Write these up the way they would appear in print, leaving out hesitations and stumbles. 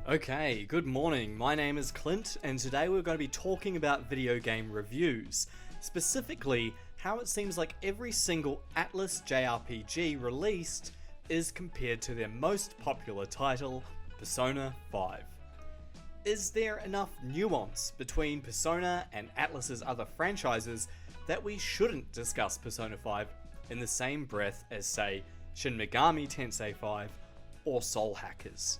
Okay, good morning. My name is Clint, and today we're going to be talking about video game reviews. Specifically, how it seems like every single Atlus JRPG released is compared to their most popular title, Persona 5. Is there enough nuance between Persona and Atlus's other franchises that we shouldn't discuss Persona 5 in the same breath as, say, Shin Megami Tensei 5 or Soul Hackers?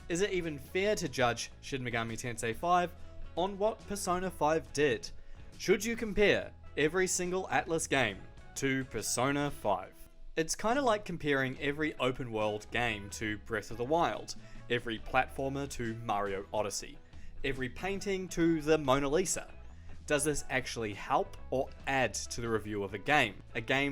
Is it even fair to judge Shin Megami Tensei 5 on what Persona 5 did? Should you compare every single Atlus game to Persona 5? It's kind of like comparing every open world game to Breath of the Wild, every platformer to Mario Odyssey, every painting to the Mona Lisa. Does this actually help or add to the review of a game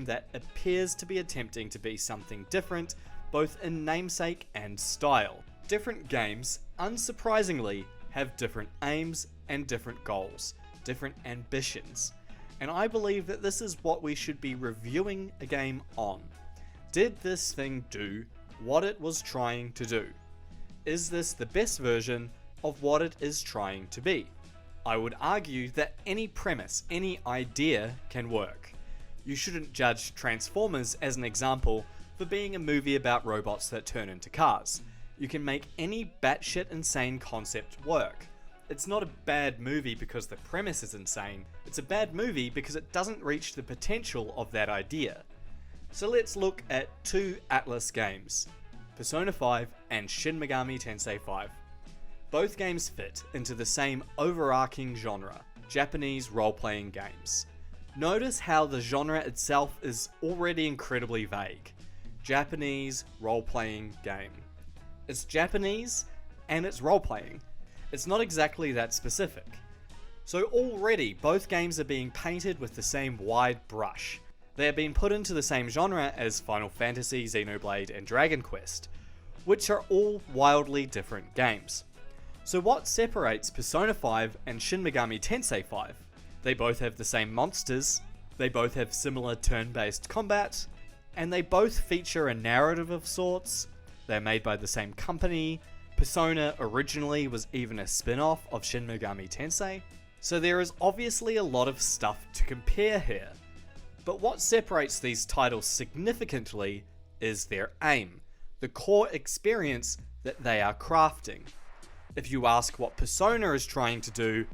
that appears to be attempting to be something different, both in namesake and style? Different games, unsurprisingly, have different aims and different goals, different ambitions. And I believe that this is what we should be reviewing a game on. Did this thing do what it was trying to do? Is this the best version of what it is trying to be? I would argue that any premise, any idea can work. You shouldn't judge Transformers as an example for being a movie about robots that turn into cars. You can make any batshit insane concept work. It's not a bad movie because the premise is insane, it's a bad movie because it doesn't reach the potential of that idea. So let's look at two Atlus games, Persona 5 and Shin Megami Tensei 5. Both games fit into the same overarching genre, Japanese role-playing games. Notice how the genre itself is already incredibly vague. Japanese role-playing game. It's Japanese, and it's role-playing. It's not exactly that specific. So already, both games are being painted with the same wide brush. They are being put into the same genre as Final Fantasy, Xenoblade, and Dragon Quest, which are all wildly different games. So what separates Persona 5 and Shin Megami Tensei 5? They both have the same monsters, they both have similar turn-based combat, and they both feature a narrative of sorts. They're made by the same company. Persona originally was even a spin-off of Shin Megami Tensei. So there is obviously a lot of stuff to compare here. But what separates these titles significantly is their aim, the core experience that they are crafting. If you ask what Persona is trying to do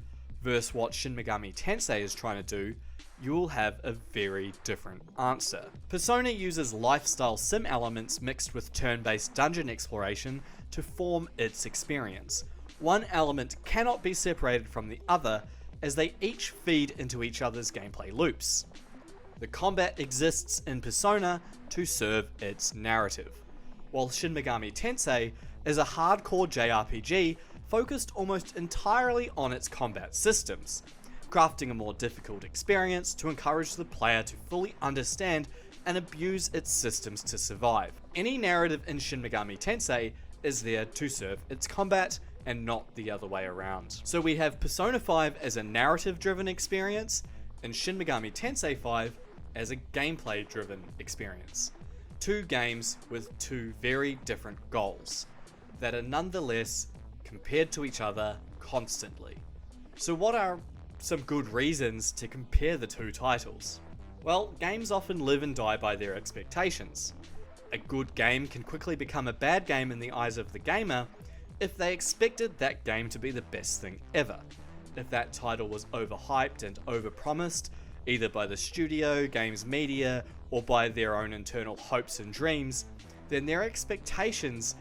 versus what Shin Megami Tensei is trying to do, you will have a very different answer. Persona uses lifestyle sim elements mixed with turn-based dungeon exploration to form its experience. One element cannot be separated from the other as they each feed into each other's gameplay loops. The combat exists in Persona to serve its narrative, while Shin Megami Tensei is a hardcore JRPG focused almost entirely on its combat systems, crafting a more difficult experience to encourage the player to fully understand and abuse its systems to survive. Any narrative in Shin Megami Tensei is there to serve its combat and not the other way around. So we have Persona 5 as a narrative-driven experience and Shin Megami Tensei 5 as a gameplay-driven experience. Two games with two very different goals that are nonetheless compared to each other constantly. So what are some good reasons to compare the two titles? Well, games often live and die by their expectations. A good game can quickly become a bad game in the eyes of the gamer if they expected that game to be the best thing ever. If that title was overhyped and overpromised, either by the studio, games media, or by their own internal hopes and dreams, then their expectations,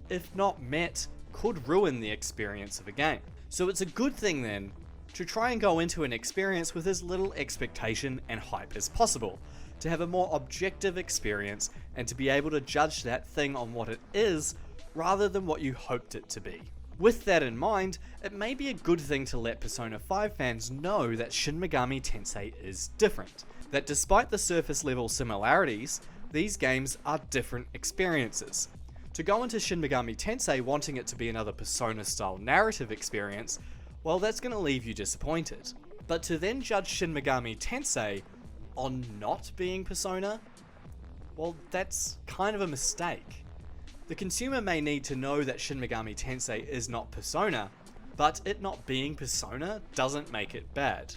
if not met, could ruin the experience of a game. So it's a good thing then to try and go into an experience with as little expectation and hype as possible, to have a more objective experience and to be able to judge that thing on what it is rather than what you hoped it to be. With that in mind, it may be a good thing to let Persona 5 fans know that Shin Megami Tensei is different, that despite the surface level similarities, these games are different experiences. To go into Shin Megami Tensei wanting it to be another Persona style narrative experience, well, that's going to leave you disappointed. But to then judge Shin Megami Tensei on not being Persona, well, that's kind of a mistake. The consumer may need to know that Shin Megami Tensei is not Persona, but it not being Persona doesn't make it bad.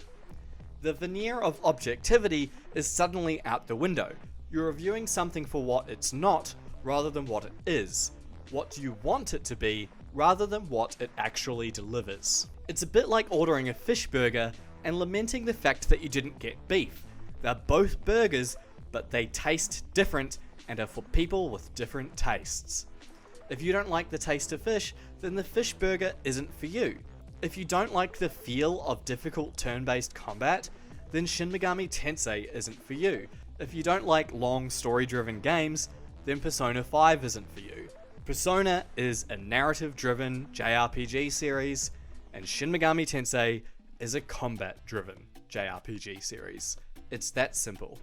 The veneer of objectivity is suddenly out the window. You're reviewing something for what it's not, rather than what it is. What you want it to be, rather than what it actually delivers. It's a bit like ordering a fish burger and lamenting the fact that you didn't get beef. They're both burgers, but they taste different and are for people with different tastes. If you don't like the taste of fish, then the fish burger isn't for you. If you don't like the feel of difficult turn-based combat, then Shin Megami Tensei isn't for you. If you don't like long story-driven games, then Persona 5 isn't for you. Persona is a narrative-driven JRPG series, and Shin Megami Tensei is a combat-driven JRPG series. It's that simple.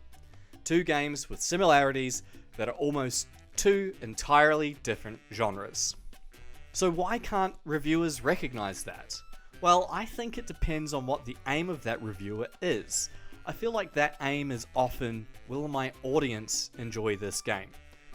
Two games with similarities that are almost two entirely different genres. So why can't reviewers recognize that? Well, I think it depends on what the aim of that reviewer is. I feel like that aim is often, will my audience enjoy this game?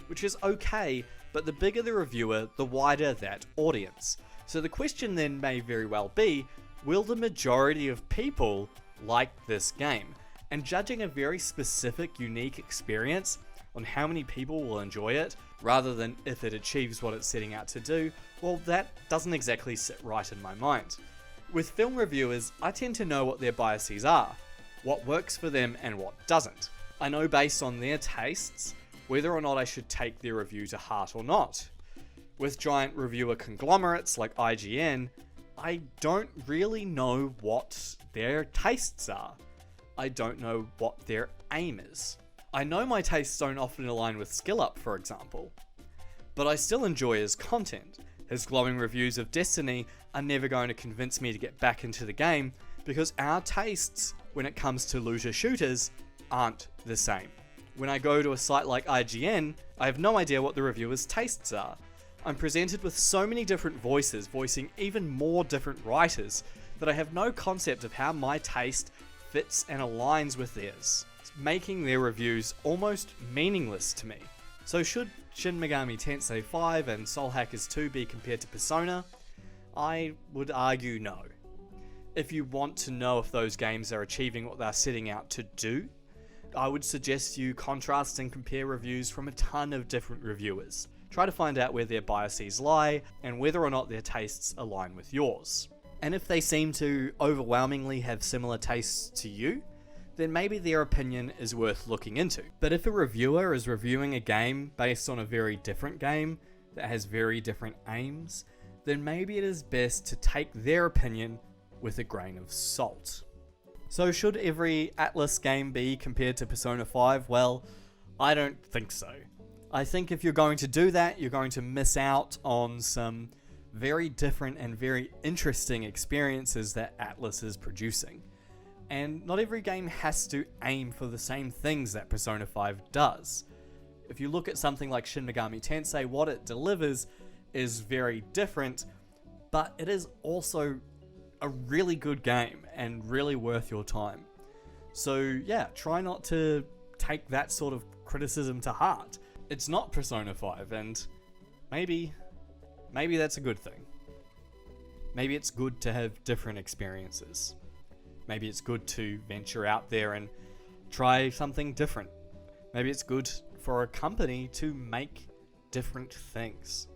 Which is okay, but the bigger the reviewer, the wider that audience. So the question then may very well be, will the majority of people like this game? And judging a very specific, unique experience on how many people will enjoy it, rather than if it achieves what it's setting out to do, well, that doesn't exactly sit right in my mind. With film reviewers, I tend to know what their biases are, what works for them and what doesn't. I know based on their tastes, whether or not I should take their review to heart or not. With giant reviewer conglomerates like IGN, I don't really know what their tastes are. I don't know what their aim is. I know my tastes don't often align with SkillUp, for example, but I still enjoy his content. His glowing reviews of Destiny are never going to convince me to get back into the game, because our tastes, when it comes to looter shooters, aren't the same. When I go to a site like IGN, I have no idea what the reviewer's tastes are. I'm presented with so many different voices voicing even more different writers that I have no concept of how my taste fits and aligns with theirs, making their reviews almost meaningless to me. So should Shin Megami Tensei 5 and Soul Hackers 2 be compared to Persona? I would argue no. If you want to know if those games are achieving what they're setting out to do, I would suggest you contrast and compare reviews from a ton of different reviewers. Try to find out where their biases lie and whether or not their tastes align with yours. And if they seem to overwhelmingly have similar tastes to you, then maybe their opinion is worth looking into. But if a reviewer is reviewing a game based on a very different game that has very different aims, then maybe it is best to take their opinion with a grain of salt. So should every Atlus game be compared to Persona 5? Well, I don't think so. I think if you're going to do that, you're going to miss out on some very different and very interesting experiences that Atlus is producing. And not every game has to aim for the same things that Persona 5 does. If you look at something like Shin Megami Tensei, what it delivers is very different, but it is also a really good game and really worth your time. So yeah, try not to take that sort of criticism to heart. It's not Persona 5, and maybe that's a good thing. Maybe it's good to have different experiences. Maybe it's good to venture out there and try something different. Maybe it's good for a company to make different things.